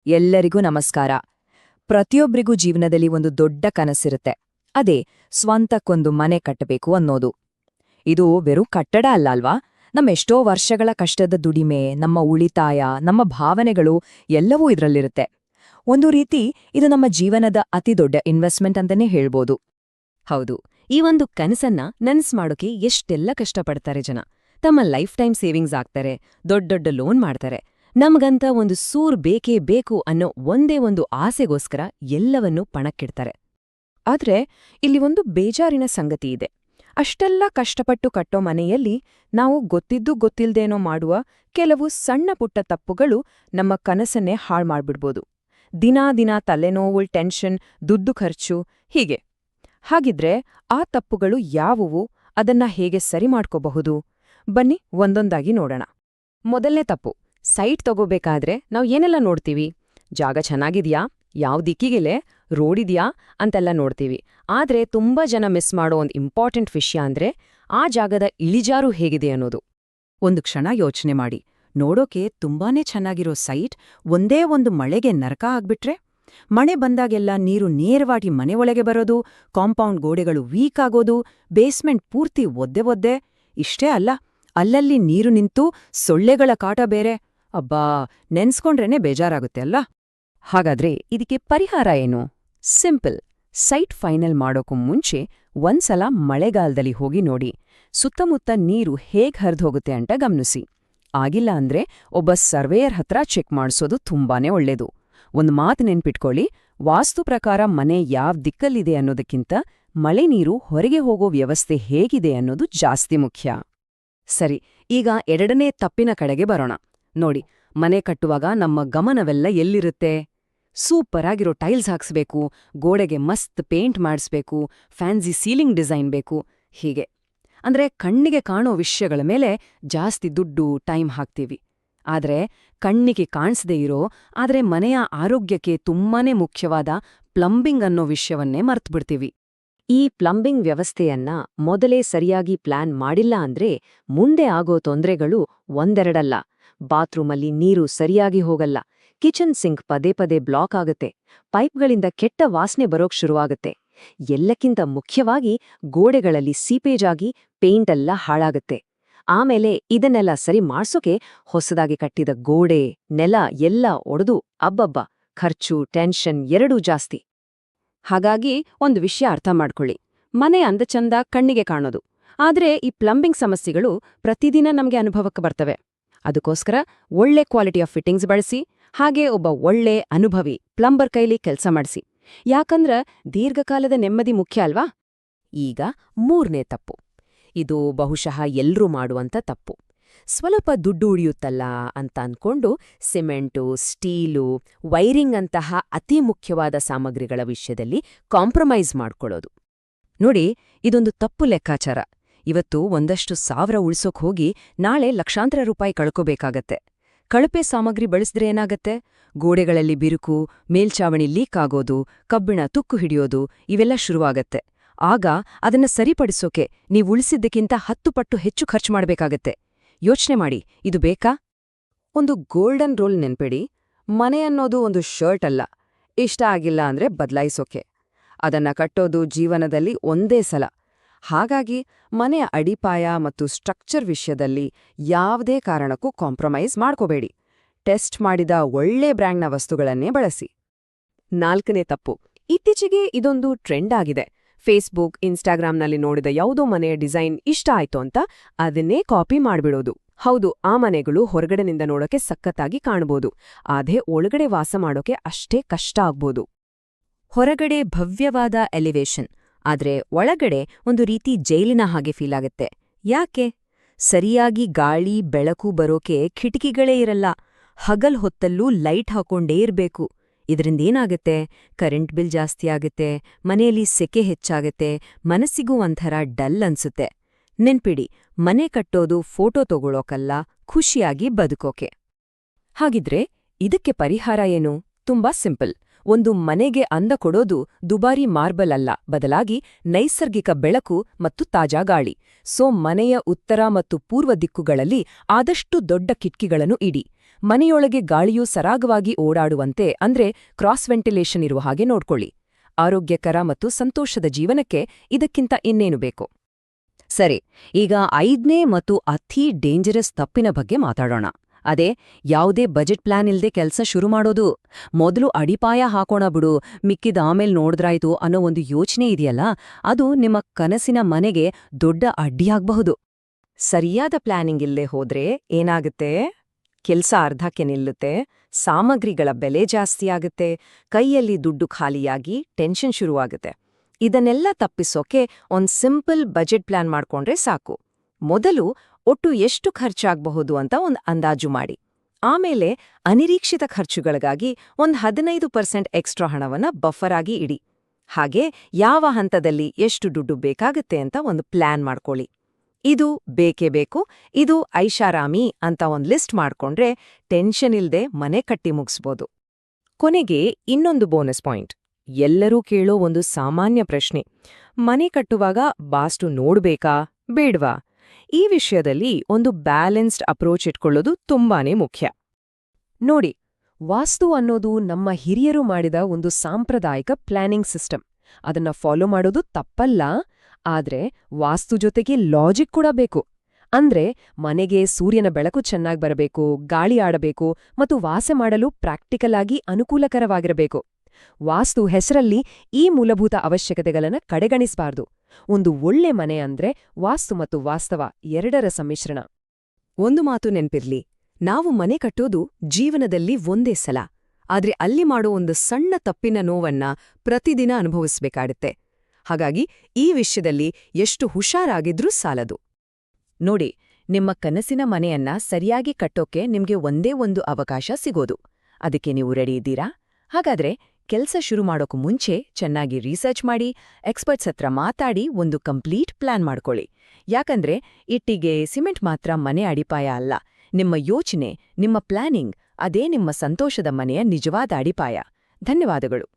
ಎಲ್ಲರಿಗೂ ನಮಸ್ಕಾರ. ಪ್ರತಿಯೊಬ್ಬರಿಗೂ ಜೀವನದಲ್ಲಿ ಒಂದು ದೊಡ್ಡ ಕನಸಿರುತ್ತೆ. ಅದೇ ಸ್ವಂತಕ್ಕೊಂದು ಮನೆ ಕಟ್ಟಬೇಕು ಅನ್ನೋದು. ಇದು ವೆರೂ ಕಟ್ಟಡ ಅಲ್ಲ ಅಲ್ವಾ? ನಮ್ಮೆಷ್ಟೋ ವರ್ಷಗಳ ಕಷ್ಟದ ದುಡಿಮೆ, ನಮ್ಮ ಉಳಿತಾಯ, ನಮ್ಮ ಭಾವನೆಗಳು ಎಲ್ಲವೂ ಇದರಲ್ಲಿರುತ್ತೆ. ಒಂದು ರೀತಿ ಇದು ನಮ್ಮ ಜೀವನದ ಅತಿದೊಡ್ಡ ಇನ್ವೆಸ್ಟ್ಮೆಂಟ್ ಅಂತಾನೆ ಹೇಳ್ಬೋದು. ಹೌದು, ಈ ಒಂದು ಕನಸನ್ನ ನನಸು ಮಾಡೋಕೆ ಎಷ್ಟೆಲ್ಲ ಕಷ್ಟಪಡ್ತಾರೆ ಜನ. ತಮ್ಮ ಲೈಫ್ ಟೈಮ್ ಸೇವಿಂಗ್ಸ್ ಆಗ್ತಾರೆ, ದೊಡ್ಡ ಲೋನ್ ಮಾಡ್ತಾರೆ. ನಮ್ಗಂತ ಒಂದು ಸೂರ್ ಬೇಕೇ ಬೇಕು ಅನ್ನೋ ಒಂದೇ ಒಂದು ಆಸೆಗೋಸ್ಕರ ಎಲ್ಲವನ್ನೂ ಪಣಕ್ಕಿಡ್ತಾರೆ. ಆದ್ರೆ ಇಲ್ಲಿ ಒಂದು ಬೇಜಾರಿನ ಸಂಗತಿ ಇದೆ. ಅಷ್ಟೆಲ್ಲ ಕಷ್ಟಪಟ್ಟು ಕಟ್ಟೋ ಮನೆಯಲ್ಲಿ ನಾವು ಗೊತ್ತಿದ್ದು ಗೊತ್ತಿಲ್ದೇನೋ ಮಾಡುವ ಕೆಲವು ಸಣ್ಣ ಪುಟ್ಟ ತಪ್ಪುಗಳು ನಮ್ಮ ಕನಸನ್ನೇ ಹಾಳ್ಮಾಡ್ಬಿಡ್ಬೋದು. ದಿನಾ ತಲೆನೋವು, ಟೆನ್ಷನ್, ದುಡ್ಡು ಖರ್ಚು ಹೀಗೆ. ಹಾಗಿದ್ರೆ ಆ ತಪ್ಪುಗಳು ಯಾವುವು? ಅದನ್ನ ಹೇಗೆ ಸರಿ ಮಾಡ್ಕೋಬಹುದು? ಬನ್ನಿ ಒಂದೊಂದಾಗಿ ನೋಡೋಣ. ಮೊದಲನೇ ತಪ್ಪು, ಸೈಟ್ ತಗೋಬೇಕಾದ್ರೆ ನಾವು ಏನೆಲ್ಲ ನೋಡ್ತೀವಿ? ಜಾಗ ಚೆನ್ನಾಗಿದ್ಯಾ, ಯಾವ ದಿಕ್ಕಿಗೆಲೆ, ರೋಡಿದ್ಯಾ ಅಂತೆಲ್ಲ ನೋಡ್ತೀವಿ. ಆದ್ರೆ ತುಂಬಾ ಜನ ಮಿಸ್ ಮಾಡೋ ಒಂದು ಇಂಪಾರ್ಟೆಂಟ್ ವಿಷಯ ಅಂದ್ರೆ ಆ ಜಾಗದ ಇಳಿಜಾರು ಹೇಗಿದೆ ಅನ್ನೋದು. ಒಂದು ಕ್ಷಣ ಯೋಚನೆ ಮಾಡಿ. ನೋಡೋಕೆ ತುಂಬಾನೇ ಚೆನ್ನಾಗಿರೋ ಸೈಟ್ ಒಂದೇ ಒಂದು ಮಳೆಗೆ ನರಕ ಆಗ್ಬಿಟ್ರೆ? ಮಳೆ ಬಂದಾಗೆಲ್ಲ ನೀರು ನೇರವಾಗಿ ಮನೆ ಒಳಗೆ ಬರೋದು, ಕಾಂಪೌಂಡ್ ಗೋಡೆಗಳು ವೀಕ್ ಆಗೋದು, ಬೇಸ್ಮೆಂಟ್ ಪೂರ್ತಿ ಒದ್ದೆ. ಇಷ್ಟೇ ಅಲ್ಲ, ಅಲ್ಲಲ್ಲಿ ನೀರು ನಿಂತು ಸೊಳ್ಳೆಗಳ ಕಾಟ ಬೇರೆ. ಅಬ್ಬಾ, ನೆನ್ಸ್ಕೊಂಡ್ರೇನೆ ಬೇಜಾರಾಗುತ್ತೆ ಅಲ್ಲ? ಹಾಗಾದ್ರೆ ಇದಕ್ಕೆ ಪರಿಹಾರ ಏನು? ಸಿಂಪಲ್. ಸೈಟ್ ಫೈನಲ್ ಮಾಡೋಕ್ಕೂ ಮುಂಚೆ ಒಂದ್ಸಲ ಮಳೆಗಾಲದಲ್ಲಿ ಹೋಗಿ ನೋಡಿ. ಸುತ್ತಮುತ್ತ ನೀರು ಹೇಗ್ ಹರಿದೋಗುತ್ತೆ ಅಂತ ಗಮನಿಸಿ. ಆಗಿಲ್ಲ ಅಂದ್ರೆ ಒಬ್ಬ ಸರ್ವೇಯರ್ ಹತ್ರ ಚೆಕ್ ಮಾಡಿಸೋದು ತುಂಬಾನೇ ಒಳ್ಳೇದು. ಒಂದ್ ಮಾತು ನೆನ್ಪಿಟ್ಕೊಳ್ಳಿ, ವಾಸ್ತು ಪ್ರಕಾರ ಮನೆ ಯಾವ್ ದಿಕ್ಕಲ್ಲಿದೆ ಅನ್ನೋದಕ್ಕಿಂತ ಮಳೆ ನೀರು ಹೊರಗೆ ಹೋಗೋ ವ್ಯವಸ್ಥೆ ಹೇಗಿದೆ ಅನ್ನೋದು ಜಾಸ್ತಿ ಮುಖ್ಯ. ಸರಿ, ಈಗ ಎರಡನೇ ತಪ್ಪಿನ ಕಡೆಗೆ ಬರೋಣ. ನೋಡಿ, ಮನೆ ಕಟ್ಟುವಾಗ ನಮ್ಮ ಗಮನವೆಲ್ಲ ಎಲ್ಲಿರುತ್ತೆ? ಸೂಪರ್ ಆಗಿರೋ ಟೈಲ್ಸ್ ಹಾಕ್ಸ್ಬೇಕು, ಗೋಡೆಗೆ ಮಸ್ತ್ ಪೇಂಟ್ ಮಾಡಿಸ್ಬೇಕು, ಫ್ಯಾನ್ಸಿ ಸೀಲಿಂಗ್ ಡಿಸೈನ್ ಬೇಕು, ಹೀಗೆ. ಅಂದ್ರೆ ಕಣ್ಣಿಗೆ ಕಾಣೋ ವಿಷಯಗಳ ಮೇಲೆ ಜಾಸ್ತಿ ದುಡ್ಡು, ಟೈಮ್ ಹಾಕ್ತೀವಿ. ಆದ್ರೆ ಕಣ್ಣಿಗೆ ಕಾಣಿಸದೇ ಇರೋ, ಆದ್ರೆ ಮನೆಯ ಆರೋಗ್ಯಕ್ಕೆ ತುಂಬಾನೇ ಮುಖ್ಯವಾದ ಪ್ಲಂಬಿಂಗ್ ಅನ್ನೋ ವಿಷಯವನ್ನೇ ಮರ್ತ್ಬಿಡ್ತೀವಿ. ಈ ಪ್ಲಂಬಿಂಗ್ ವ್ಯವಸ್ಥೆಯನ್ನ ಮೊದಲೇ ಸರಿಯಾಗಿ ಪ್ಲಾನ್ ಮಾಡಿಲ್ಲ ಅಂದ್ರೆ ಮುಂದೆ ಆಗೋ ತೊಂದರೆಗಳು ಒಂದೆರಡಲ್ಲ. ಬಾತ್ರೂಮಲ್ಲಿ ನೀರು ಸರಿಯಾಗಿ ಹೋಗಲ್ಲ, ಕಿಚನ್ ಸಿಂಕ್ ಪದೇ ಬ್ಲಾಕ್ ಆಗುತ್ತೆ, ಪೈಪ್ಗಳಿಂದ ಕೆಟ್ಟ ವಾಸನೆ ಬರೋಕ್ ಶುರುವಾಗುತ್ತೆ. ಎಲ್ಲಕ್ಕಿಂತ ಮುಖ್ಯವಾಗಿ ಗೋಡೆಗಳಲ್ಲಿ ಸೀಪೇಜ್ ಆಗಿ ಪೇಂಟೆಲ್ಲ ಹಾಳಾಗುತ್ತೆ. ಆಮೇಲೆ ಇದನ್ನೆಲ್ಲ ಸರಿ ಮಾಡ್ಸೋಕೆ ಹೊಸದಾಗಿ ಕಟ್ಟಿದ ಗೋಡೆ, ನೆಲ ಎಲ್ಲ ಒಡೆದು ಅಬ್ಬಬ್ಬ, ಖರ್ಚು, ಟೆನ್ಷನ್ ಎರಡೂ ಜಾಸ್ತಿ. ಹಾಗಾಗಿ ಒಂದು ವಿಷಯ ಅರ್ಥ ಮಾಡ್ಕೊಳ್ಳಿ, ಮನೆ ಅಂದಚಂದ ಕಣ್ಣಿಗೆ ಕಾಣೋದು. ಆದ್ರೆ ಈ ಪ್ಲಂಬಿಂಗ್ ಸಮಸ್ಯೆಗಳು ಪ್ರತಿದಿನ ನಮ್ಗೆ ಅನುಭವಕ್ಕೆ ಬರ್ತವೆ. ಅದಕ್ಕೋಸ್ಕರ ಒಳ್ಳೆ ಕ್ವಾಲಿಟಿ ಆಫ್ ಫಿಟ್ಟಿಂಗ್ಸ್ ಬಳಸಿ, ಹಾಗೆ ಒಬ್ಬ ಒಳ್ಳೆ ಅನುಭವಿ ಪ್ಲಂಬರ್ ಕೈಲಿ ಕೆಲಸ ಮಾಡಿಸಿ. ಯಾಕಂದ್ರ ದೀರ್ಘಕಾಲದ ನೆಮ್ಮದಿ ಮುಖ್ಯ ಅಲ್ವಾ? ಈಗ ಮೂರನೇ ತಪ್ಪು. ಇದು ಬಹುಶಃ ಎಲ್ರೂ ಮಾಡುವಂಥ ತಪ್ಪು. ಸ್ವಲ್ಪ ದುಡ್ಡು ಉಳಿಯುತ್ತಲ್ಲ ಅಂತ ಅನ್ಕೊಂಡು ಸಿಮೆಂಟು, ಸ್ಟೀಲು, ವೈರಿಂಗ್ ಅಂತಹ ಅತಿ ಮುಖ್ಯವಾದ ಸಾಮಗ್ರಿಗಳ ವಿಷಯದಲ್ಲಿ ಕಾಂಪ್ರಮೈಸ್ ಮಾಡ್ಕೊಳ್ಳೋದು. ನೋಡಿ, ಇದೊಂದು ತಪ್ಪು ಲೆಕ್ಕಾಚಾರ. ಇವತ್ತು ಒಂದಷ್ಟು ಸಾವಿರ ಉಳ್ಸೋಕ್ ಹೋಗಿ ನಾಳೆ ಲಕ್ಷಾಂತರ ರೂಪಾಯಿ ಕಳ್ಕೋಬೇಕಾಗತ್ತೆ. ಕಳಪೆ ಸಾಮಗ್ರಿ ಬಳಸಿದ್ರೆ ಏನಾಗತ್ತೆ? ಗೋಡೆಗಳಲ್ಲಿ ಬಿರುಕು, ಮೇಲ್ಚಾವಣಿ ಲೀಕ್ ಆಗೋದು, ಕಬ್ಬಿಣ ತುಕ್ಕು ಹಿಡಿಯೋದು ಇವೆಲ್ಲ ಶುರುವಾಗತ್ತೆ. ಆಗ ಅದನ್ನ ಸರಿಪಡಿಸೋಕೆ ನೀವು ಉಳಿಸಿದ್ದಕ್ಕಿಂತ 10 ಪಟ್ಟು ಹೆಚ್ಚು ಖರ್ಚು ಮಾಡ್ಬೇಕಾಗತ್ತೆ. ಯೋಚನೆ ಮಾಡಿ, ಇದು ಬೇಕಾ? ಒಂದು ಗೋಲ್ಡನ್ ರೂಲ್ ನೆನ್ಪಿಡಿ, ಮನೆ ಅನ್ನೋದು ಒಂದು ಶರ್ಟ್ ಅಲ್ಲ. ಇಷ್ಟ ಆಗಿಲ್ಲ ಅಂದ್ರೆ ಬದಲಾಯಿಸೋಕೆ. ಅದನ್ನ ಕಟ್ಟೋದು ಜೀವನದಲ್ಲಿ ಒಂದೇ ಸಲ. ಹಾಗಾಗಿ ಮನೆಯ ಅಡಿಪಾಯ ಮತ್ತು ಸ್ಟ್ರಕ್ಚರ್ ವಿಷಯದಲ್ಲಿ ಯಾವುದೇ ಕಾರಣಕ್ಕೂ ಕಾಂಪ್ರಮೈಸ್ ಮಾಡ್ಕೋಬೇಡಿ. ಟೆಸ್ಟ್ ಮಾಡಿದ ಒಳ್ಳೆ ಬ್ರ್ಯಾಂಡ್ನ ವಸ್ತುಗಳನ್ನೇ ಬಳಸಿ. ನಾಲ್ಕನೇ ತಪ್ಪು. ಇತ್ತೀಚೆಗೆ ಇದೊಂದು ಟ್ರೆಂಡ್ ಆಗಿದೆ. ಫೇಸ್ಬುಕ್, ಇನ್ಸ್ಟಾಗ್ರಾಮ್ನಲ್ಲಿ ನೋಡಿದ ಯಾವುದೋ ಮನೆಯ ಡಿಸೈನ್ ಇಷ್ಟ ಆಯ್ತು ಅಂತ ಅದನ್ನೇ ಕಾಪಿ ಮಾಡ್ಬಿಡೋದು. ಹೌದು, ಆ ಮನೆಗಳು ಹೊರಗಡೆನಿಂದ ನೋಡೋಕೆ ಸಖತ್ತಾಗಿ ಕಾಣ್ಬೋದು, ಆದ್ರೆ ಒಳಗಡೆ ವಾಸ ಮಾಡೋಕೆ ಅಷ್ಟೇ ಕಷ್ಟ ಆಗ್ಬೋದು. ಹೊರಗಡೆ ಭವ್ಯವಾದ ಎಲಿವೇಶನ್, ಆದ್ರೆ ಒಳಗಡೆ ಒಂದು ರೀತಿ ಜೈಲಿನ ಹಾಗೆ ಫೀಲ್ ಆಗತ್ತೆ. ಯಾಕೆ? ಸರಿಯಾಗಿ ಗಾಳಿ, ಬೆಳಕು ಬರೋಕೆ ಕಿಟಕಿಗಳೇ ಇರಲ್ಲ. ಹಗಲ್ ಹೊತ್ತಲ್ಲೂ ಲೈಟ್ ಹಾಕೊಂಡೇ ಇರ್ಬೇಕು. ಇದರಿಂದೇನಾಗತ್ತೆ? ಕರೆಂಟ್ ಬಿಲ್ ಜಾಸ್ತಿ ಆಗತ್ತೆ, ಮನೆಯಲ್ಲಿ ಸೆಕೆ ಹೆಚ್ಚಾಗತ್ತೆ, ಮನಸ್ಸಿಗೂ ಒಂಥರ ಡಲ್ ಅನ್ಸುತ್ತೆ. ನೆನ್ಪಿಡಿ, ಮನೆ ಕಟ್ಟೋದು ಫೋಟೋ ತಗೊಳೋಕಲ್ಲ, ಖುಷಿಯಾಗಿ ಬದುಕೋಕೆ. ಹಾಗಿದ್ರೆ ಇದಕ್ಕೆ ಪರಿಹಾರ ಏನು? ತುಂಬಾ ಸಿಂಪಲ್. ಒಂದು ಮನೆಗೆ ಅಂದ ಕೊಡೋದು ದುಬಾರಿ ಮಾರ್ಬಲ್ ಅಲ್ಲ, ಬದಲಾಗಿ ನೈಸರ್ಗಿಕ ಬೆಳಕು ಮತ್ತು ತಾಜಾ ಗಾಳಿ. ಮನೆಯ ಉತ್ತರ ಮತ್ತು ಪೂರ್ವ ದಿಕ್ಕುಗಳಲ್ಲಿ ಆದಷ್ಟು ದೊಡ್ಡ ಕಿಟಕಿಗಳನ್ನು ಇಡಿ. ಮನೆಯೊಳಗೆ ಗಾಳಿಯು ಸರಾಗವಾಗಿ ಓಡಾಡುವಂತೆ ಅಂದ್ರೆ ಕ್ರಾಸ್ ವೆಂಟಿಲೇಷನ್ ಇರುವ ಹಾಗೆ ನೋಡ್ಕೊಳ್ಳಿ. ಆರೋಗ್ಯಕರ ಮತ್ತು ಸಂತೋಷದ ಜೀವನಕ್ಕೆ ಇದಕ್ಕಿಂತ ಇನ್ನೇನು ಬೇಕು? ಸರಿ, ಈಗ 5ನೇ ಮತ್ತು ಅತಿ ಡೇಂಜರಸ್ ತಪ್ಪಿನ ಬಗ್ಗೆ ಮಾತಾಡೋಣ. ಅದೇ ಯಾವುದೇ ಬಜೆಟ್ ಪ್ಲಾನ್ ಇಲ್ದೆ ಕೆಲ್ಸ ಶುರು ಮಾಡೋದು. ಮೊದಲು ಅಡಿಪಾಯ ಹಾಕೋಣ ಬಿಡು, ಮಿಕ್ಕಿದ ಆಮೇಲೆ ನೋಡಿದ್ರಾಯ್ತು ಅನ್ನೋ ಒಂದು ಯೋಚನೆ ಇದೆಯಲ್ಲ, ಅದು ನಿಮ್ಮ ಕನಸಿನ ಮನೆಗೆ ದೊಡ್ಡ ಅಡ್ಡಿಯಾಗಬಹುದು. ಸರಿಯಾದ ಪ್ಲಾನಿಂಗ್ ಇಲ್ಲದೆ ಹೋದ್ರೆ ಏನಾಗುತ್ತೆ? ಕೆಲ್ಸ ಅರ್ಧಕ್ಕೆ ನಿಲ್ಲುತ್ತೆ, ಸಾಮಗ್ರಿಗಳ ಬೆಲೆ ಜಾಸ್ತಿಯಾಗುತ್ತೆ, ಕೈಯಲ್ಲಿ ದುಡ್ಡು ಖಾಲಿಯಾಗಿ ಟೆನ್ಷನ್ ಶುರುವಾಗುತ್ತೆ. ಇದನ್ನೆಲ್ಲ ತಪ್ಪಿಸೋಕೆ ಒಂದ್ ಸಿಂಪಲ್ ಬಜೆಟ್ ಪ್ಲಾನ್ ಮಾಡ್ಕೊಂಡ್ರೆ ಸಾಕು. ಮೊದಲು ಒಟ್ಟು ಎಷ್ಟು ಖರ್ಚಾಗಬಹುದು ಅಂತ ಒಂದು ಅಂದಾಜು ಮಾಡಿ. ಆಮೇಲೆ ಅನಿರೀಕ್ಷಿತ ಖರ್ಚುಗಳಿಗಾಗಿ ಒಂದು 15% ಎಕ್ಸ್ಟ್ರಾ ಹಣವನ್ನ ಬಫರ್ ಆಗಿ ಇಡಿ. ಹಾಗೆ ಯಾವ ಹಂತದಲ್ಲಿ ಎಷ್ಟು ದುಡ್ಡು ಬೇಕಾಗುತ್ತೆ ಅಂತ ಒಂದು ಪ್ಲಾನ್ ಮಾಡ್ಕೊಳ್ಳಿ. ಇದು ಬೇಕೇ ಬೇಕು, ಇದು ಐಷಾರಾಮಿ ಅಂತ ಒಂದು ಲಿಸ್ಟ್ ಮಾಡ್ಕೊಂಡ್ರೆ ಟೆನ್ಷನ್ ಇಲ್ದೆ ಮನೆ ಕಟ್ಟಿ ಮುಗಿಸ್ಬೋದು. ಕೊನೆಗೆ ಇನ್ನೊಂದು ಬೋನಸ್ ಪಾಯಿಂಟ್. ಎಲ್ಲರೂ ಕೇಳೋ ಒಂದು ಸಾಮಾನ್ಯ ಪ್ರಶ್ನೆ: ಮನೆ ಕಟ್ಟುವಾಗ ವಾಸ್ತು ನೋಡ್ಬೇಕಾ ಬೇಡ್ವಾ? ಈ ವಿಷಯದಲ್ಲಿ ಒಂದು ಬ್ಯಾಲೆನ್ಸ್ಡ್ ಅಪ್ರೋಚ್ ಇಟ್ಕೊಳ್ಳೋದು ತುಂಬಾನೇ ಮುಖ್ಯ. ನೋಡಿ, ವಾಸ್ತು ಅನ್ನೋದು ನಮ್ಮ ಹಿರಿಯರು ಮಾಡಿದ ಒಂದು ಸಾಂಪ್ರದಾಯಿಕ ಪ್ಲಾನಿಂಗ್ ಸಿಸ್ಟಮ್. ಅದನ್ನ ಫಾಲೋ ಮಾಡೋದು ತಪ್ಪಲ್ಲ, ಆದ್ರೆ ವಾಸ್ತು ಜೊತೆಗೆ ಲಾಜಿಕ್ ಕೂಡ ಬೇಕು. ಅಂದ್ರೆ ಮನೆಗೆ ಸೂರ್ಯನ ಬೆಳಕು ಚೆನ್ನಾಗಿ ಬರಬೇಕು, ಗಾಳಿ ಆಡಬೇಕು ಮತ್ತು ವಾಸ ಮಾಡಲು ಪ್ರಾಕ್ಟಿಕಲ್ ಆಗಿ ಅನುಕೂಲಕರವಾಗಿರಬೇಕು. ವಾಸ್ತು ಹೆಸರಲ್ಲಿ ಈ ಮೂಲಭೂತ ಅವಶ್ಯಕತೆಗಳನ್ನ ಕಡೆಗಣಿಸಬಾರ್ದು. ಒಂದು ಒಳ್ಳೆ ಮನೆ ಅಂದ್ರೆ ವಾಸ್ತು ಮತ್ತು ವಾಸ್ತವ ಎರಡರ ಸಮ್ಮಿಶ್ರಣ. ಒಂದು ಮಾತು ನೆನ್ಪಿರ್ಲಿ, ನಾವು ಮನೆ ಕಟ್ಟೋದು ಜೀವನದಲ್ಲಿ ಒಂದೇ ಸಲ, ಆದ್ರೆ ಅಲ್ಲಿ ಮಾಡೋ ಒಂದು ಸಣ್ಣ ತಪ್ಪಿನ ನೋವನ್ನ ಪ್ರತಿದಿನ ಅನುಭವಿಸ್ಬೇಕಾಗತ್ತೆ. ಹಾಗಾಗಿ ಈ ವಿಷಯದಲ್ಲಿ ಎಷ್ಟು ಹುಷಾರಾಗಿದ್ರೂ ಸಾಲದು. ನೋಡಿ, ನಿಮ್ಮ ಕನಸಿನ ಮನೆಯನ್ನ ಸರಿಯಾಗಿ ಕಟ್ಟೋಕೆ ನಿಮ್ಗೆ ಒಂದೇ ಒಂದು ಅವಕಾಶ ಸಿಗೋದು. ಅದಕ್ಕೆ ನೀವು ರೆಡಿ ಇದ್ದೀರಾ? ಹಾಗಾದ್ರೆ ಕೆಲ್ಸ ಶುರು ಮಾಡೋಕು ಮುಂಚೆ ಚೆನ್ನಾಗಿ ರಿಸರ್ಚ್ ಮಾಡಿ, ಎಕ್ಸ್ಪರ್ಟ್ಸ್ ಹತ್ರ ಮಾತಾಡಿ ಒಂದು ಕಂಪ್ಲೀಟ್ ಪ್ಲಾನ್ ಮಾಡ್ಕೊಳ್ಳಿ. ಯಾಕಂದ್ರೆ ಇಟ್ಟಿಗೆ, ಸಿಮೆಂಟ್ ಮಾತ್ರ ಮನೆ ಅಡಿಪಾಯ ಅಲ್ಲ. ನಿಮ್ಮ ಯೋಚನೆ, ನಿಮ್ಮ ಪ್ಲಾನಿಂಗ್, ಅದೇ ನಿಮ್ಮ ಸಂತೋಷದ ಮನೆಯ ನಿಜವಾದ ಅಡಿಪಾಯ. ಧನ್ಯವಾದಗಳು.